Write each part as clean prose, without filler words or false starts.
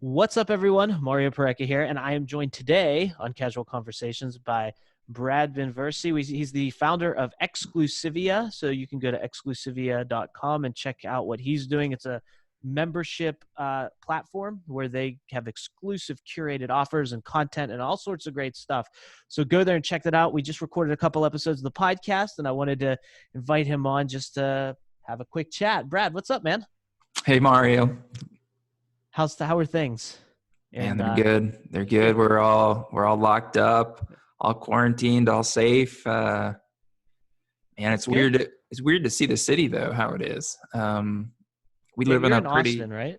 What's up, everyone? Mario Parecka here, and I am joined today on Casual Conversations by Brad Binversie. He's the founder of Exclusivia, so you can go to exclusivia.com and check out what he's doing. It's a membership platform where they have exclusive curated offers and content and all sorts of great stuff. So go there and check that out. We just recorded a couple episodes of the podcast, and I wanted to invite him on just to have a quick chat. Brad, what's up, man? Hey Mario, How are things? man, And they're good. They're yeah, good. We're all locked up, all quarantined, all safe. Man, that's it's good. weird. It's weird to see the city though, how it is. We live in You're a in Austin, right?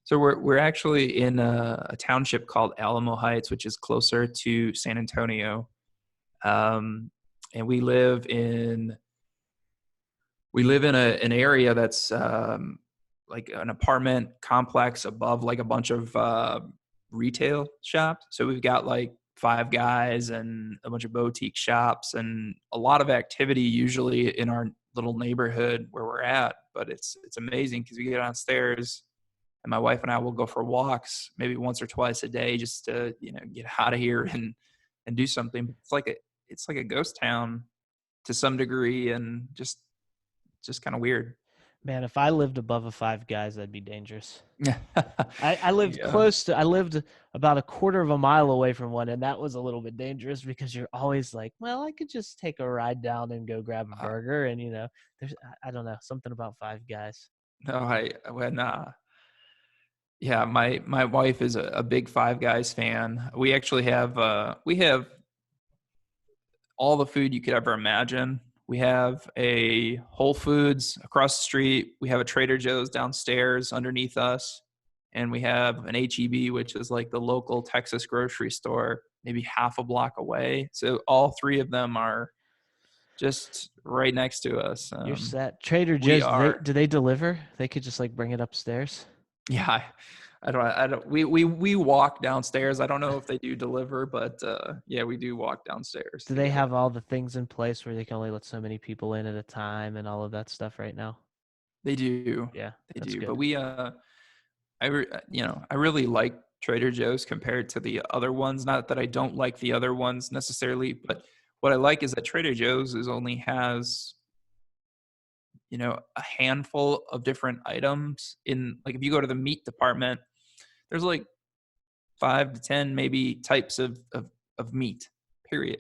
so we're actually in a township called Alamo Heights, which is closer to San Antonio. And we live in an area that's like an apartment complex above like a bunch of retail shops. So we've got like Five Guys and a bunch of boutique shops and a lot of activity usually in our little neighborhood where we're at. But it's amazing because we get downstairs and my wife and I will go for walks maybe once or twice a day just to get out of here and do something. It's like a ghost town to some degree, and just kind of weird. Man, if I lived above a Five Guys, that'd be dangerous. Yeah. I lived Yeah. I lived about a quarter of a mile away from one, and that was a little bit dangerous because you're always like, well, I could just take a ride down and go grab a Uh, burger. And, there's, I don't know, something about Five Guys. no, yeah, my wife is a big Five Guys fan. We have all the food you could ever imagine. We have a Whole Foods across the street. We have a Trader Joe's downstairs underneath us. And we have an HEB, which is like the local Texas grocery store, maybe half a block away. So all three of them are just right next to us. You're set. Trader We Joe's, are, do they deliver? They could just like bring it upstairs. yeah. I don't. We walk downstairs. I don't know if they do deliver, but yeah, we do walk downstairs Do to they get it. have all the things in place where they can only let so many people in at a time and all of that stuff right now? They do, Yeah, they that's do. But good. I really like Trader Joe's compared to the other ones. Not that I don't like the other ones necessarily, but what I like is that Trader Joe's only has a handful of different items in, like, if you go to the meat department, there's like 5 to 10 maybe types of meat, period.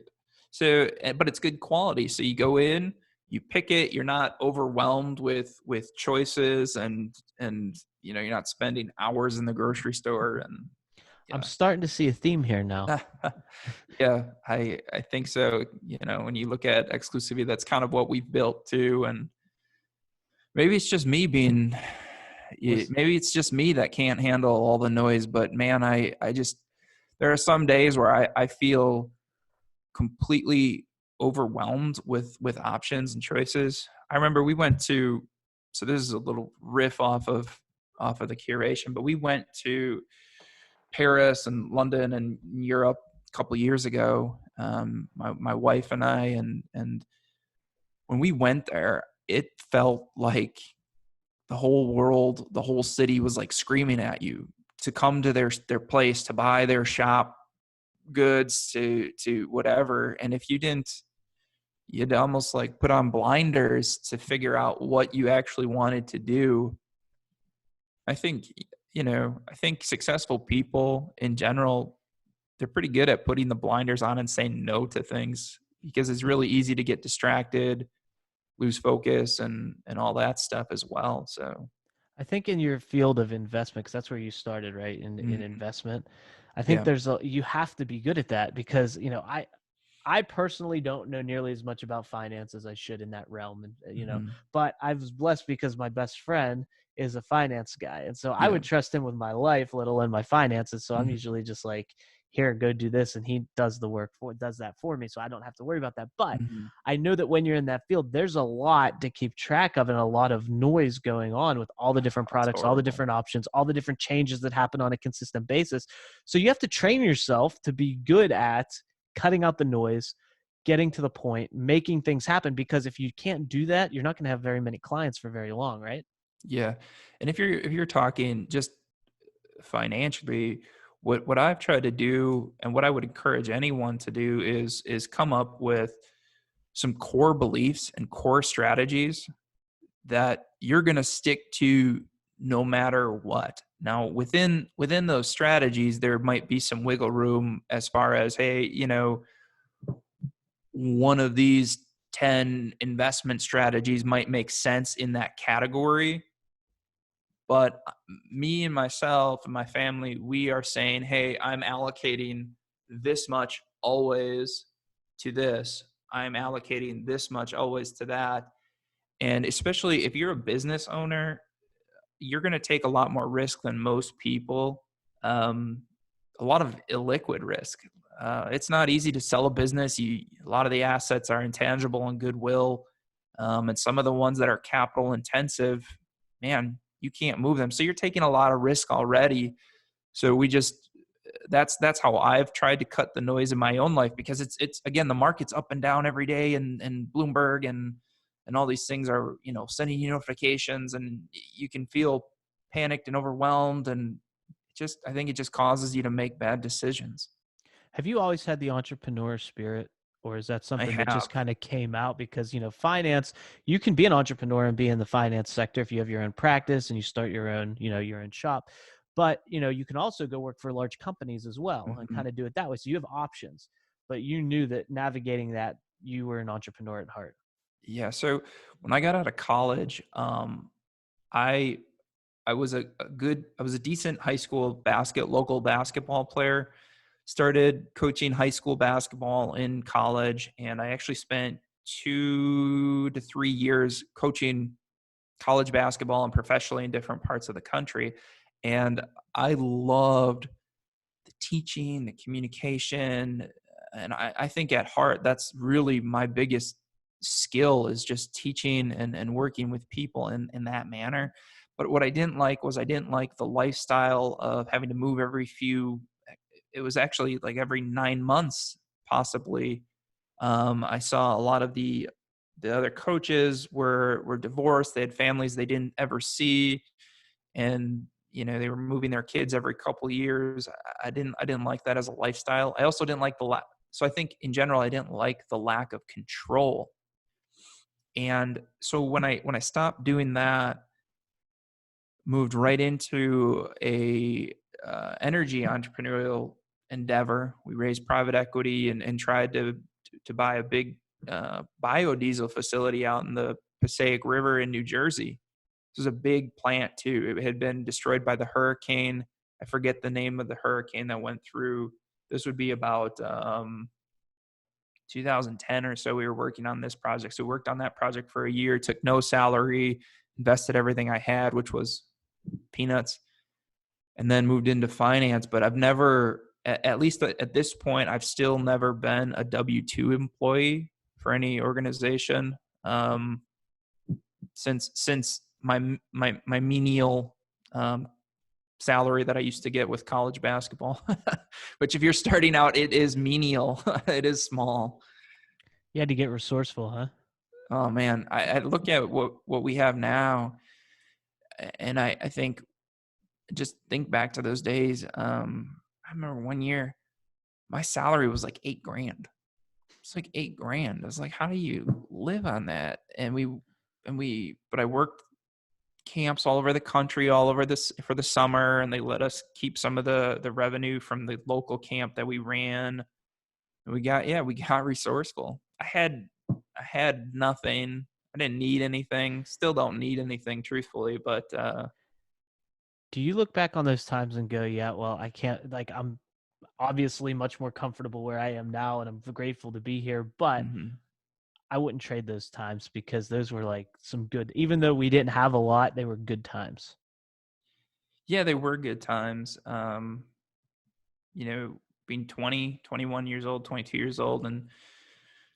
So but it's good quality, so you go in, you pick it, you're not overwhelmed with choices, and you're not spending hours in the grocery store. And I'm starting to see a theme here now. yeah. Yeah, I think so. When you look at exclusivity, that's kind of what we've built too. And maybe it's just me being Was maybe it's just me that can't handle all the noise, but man, I just, there are some days where I feel completely overwhelmed with options and choices. I remember we went to, so this is a little riff off of the curation, but we went to Paris and London and Europe a couple of years ago. My wife and I, and when we went there, it felt like the whole world, the whole city was like screaming at you to come to their place, to buy their shop goods, to whatever. And if you didn't, you'd almost like put on blinders to figure out what you actually wanted to do. I think, I think successful people in general, they're pretty good at putting the blinders on and saying no to things, because it's really easy to get distracted, lose focus, and all that stuff as well. So I think in your field of investment, because that's where you started, right? In mhm, investment, I think yeah. you have to be good at that because I personally don't know nearly as much about finance as I should in that realm, and Mhm. but I was blessed because my best friend is a finance guy, and so I Yeah. would trust him with my life, let alone my finances. So I'm Mhm. usually just like, here, go do this, and he does that for me, so I don't have to worry about that. But Mhm. I know that when you're in that field, there's a lot to keep track of and a lot of noise going on with all the different That's products, all the horrible. different options, all the different changes that happen on a consistent basis. So you have to train yourself to be good at cutting out the noise, getting to the point, making things happen. Because if you can't do that, you're not going to have very many clients for very long, right? Yeah. And if you're talking just financially, what I've tried to do and what I would encourage anyone to do is come up with some core beliefs and core strategies that you're going to stick to no matter what. Now, within those strategies, there might be some wiggle room as far as, hey, one of these 10 investment strategies might make sense in that category. But me and myself and my family, we are saying, hey, I'm allocating this much always to this. I'm allocating this much always to that. And especially if you're a business owner, you're going to take a lot more risk than most people. Um, a lot of illiquid risk. It's not easy to sell a business. A lot of the assets are intangible and goodwill. And some of the ones that are capital intensive, man, you can't move them. So you're taking a lot of risk already. So that's how I've tried to cut the noise in my own life, because it's again, the market's up and down every day, and Bloomberg and all these things are, sending you notifications, and you can feel panicked and overwhelmed, and I think it just causes you to make bad decisions. Have you always had the entrepreneur spirit, or is that I something that have. just kind of came out because, finance, you can be an entrepreneur and be in the finance sector if you have your own practice and you start your own shop. But, you can also go work for large companies as well and Mhm. kind of do it that way. So you have options, but you knew that navigating that, you were an entrepreneur at heart. Yeah. So when I got out of college, I I was I was a decent high school local basketball player. Started coaching high school basketball in college, and I actually spent 2 to 3 years coaching college basketball and professionally in different parts of the country. And I loved the teaching, the communication. And I think at heart, that's really my biggest skill, is just teaching and working with people in that manner. But what I didn't like was I didn't like the lifestyle of having to move it was actually like every 9 months, possibly. I saw a lot of the other coaches were divorced. They had families they didn't ever see, and they were moving their kids every couple of years. I didn't like that as a lifestyle. I also didn't like so I think in general I didn't like the lack of control. And so when I stopped doing that, moved right into a energy entrepreneurial endeavor. We raised private equity and tried to buy a big biodiesel facility out in the Passaic River in New Jersey. This was a big plant too. It had been destroyed by the hurricane. I forget the name of the hurricane that went through. This would be about 2010 or so. We were working on this project. So we worked on that project for a year, took no salary, invested everything I had, which was peanuts, and then moved into finance. But I've never, at least at this point, I've still never been a W-2 employee for any organization. Since my menial salary that I used to get with college basketball, which if you're starting out, it is menial. It is small. You had to get resourceful, huh? Oh man, I look at what we have now, and I think, just think back to those days. I remember one year my salary was like 8 grand. It's like 8 grand. I was like, how do you live on that? But I worked camps all over the country, all over this for the summer, and they let us keep some of the revenue from the local camp that we ran. And we got resourceful. I had nothing. I didn't need anything. Still don't need anything, truthfully. But Do you look back on those times and go, yeah, well, I can't, like, I'm obviously much more comfortable where I am now and I'm grateful to be here, but mhm. I wouldn't trade those times because those were like some good, even though we didn't have a lot, they were good times. Yeah, they were good times. Being 20, 21 years old, 22 years old, and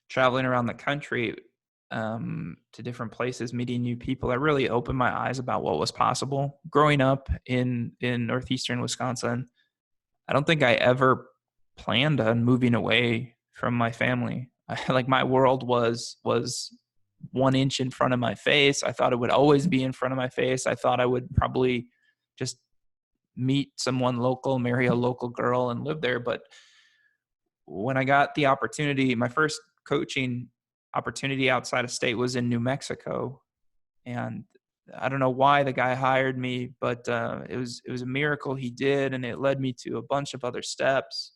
traveling around the country, to different places, meeting new people, that really opened my eyes about what was possible. Growing up in northeastern Wisconsin, I don't think I ever planned on moving away from my family. Like, my world was 1 inch in front of my face. I thought it would always be in front of my face. I thought I would probably just meet someone local, marry a local girl, and live there. But when I got the opportunity, my first coaching opportunity outside of state was in New Mexico, and I don't know why the guy hired me, but it was a miracle he did, and it led me to a bunch of other steps.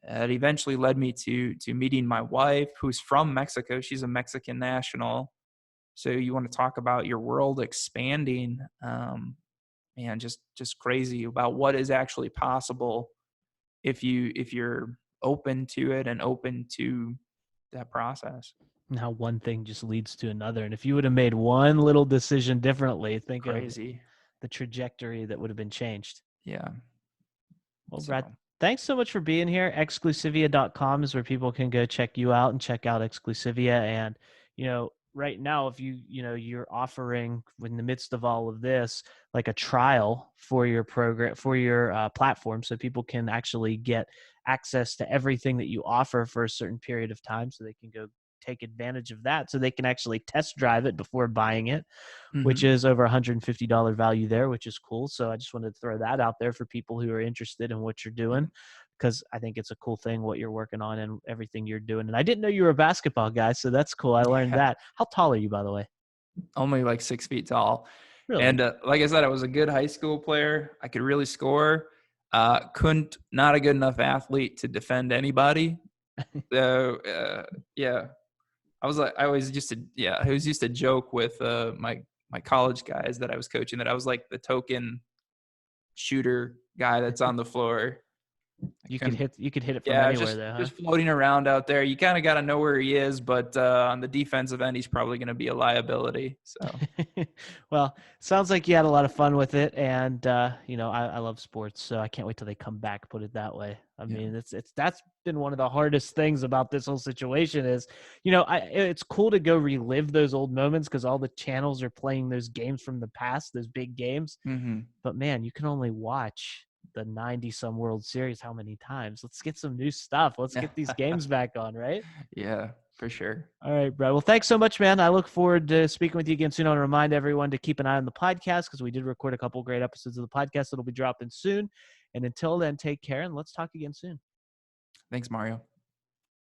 It eventually led me to meeting my wife, who's from Mexico. She's a Mexican national. So you want to talk about your world expanding, man, just crazy about what is actually possible if you're open to it and open to that process. And how one thing just leads to another. And if you would have made one little decision differently, think of Crazy. the trajectory that would have been changed. Yeah. Well, Brad, So thanks so much for being here. Exclusivia.com is where people can go check you out and check out Exclusivia. And, right now, if you're offering in the midst of all of this, like a trial for your program, for your platform, so people can actually get access to everything that you offer for a certain period of time, so they can go take advantage of that, so they can actually test drive it before buying it, which mhm. is over $150 value there, which is cool. So I just wanted to throw that out there for people who are interested in what you're doing, because I think it's a cool thing what you're working on and everything you're doing. And I didn't know you were a basketball guy, so that's cool. I learned Yeah. that. How tall are you, by the way? Only like 6 feet tall. Really? And like I said, I was a good high school player. I could really score. Couldn't not a good enough athlete to defend anybody. So yeah, I was just it was just a joke with my college guys that I was coaching, that I was like the token shooter guy that's on the floor. I You could couldn't. hit it from Yeah, anywhere, just though, huh? just floating around out there. You kind of got to know where he is, but on the defensive end, he's probably going to be a liability. So Well, sounds like you had a lot of fun with it, and I love sports, so I can't wait till they come back. Put it that way. I yeah. mean, it's that's been one of the hardest things about this whole situation is, it's cool to go relive those old moments because all the channels are playing those games from the past, those big games. Hmm. But man, you can only watch the 90 some World Series how many times? Let's get some new stuff. Let's get these games back on, right? Yeah, for sure. All right, Brad. Well, thanks so much, man. I look forward to speaking with you again soon. I want to remind everyone to keep an eye on the podcast because we did record a couple great episodes of the podcast that'll be dropping soon. And until then, take care and let's talk again soon. Thanks, Mario.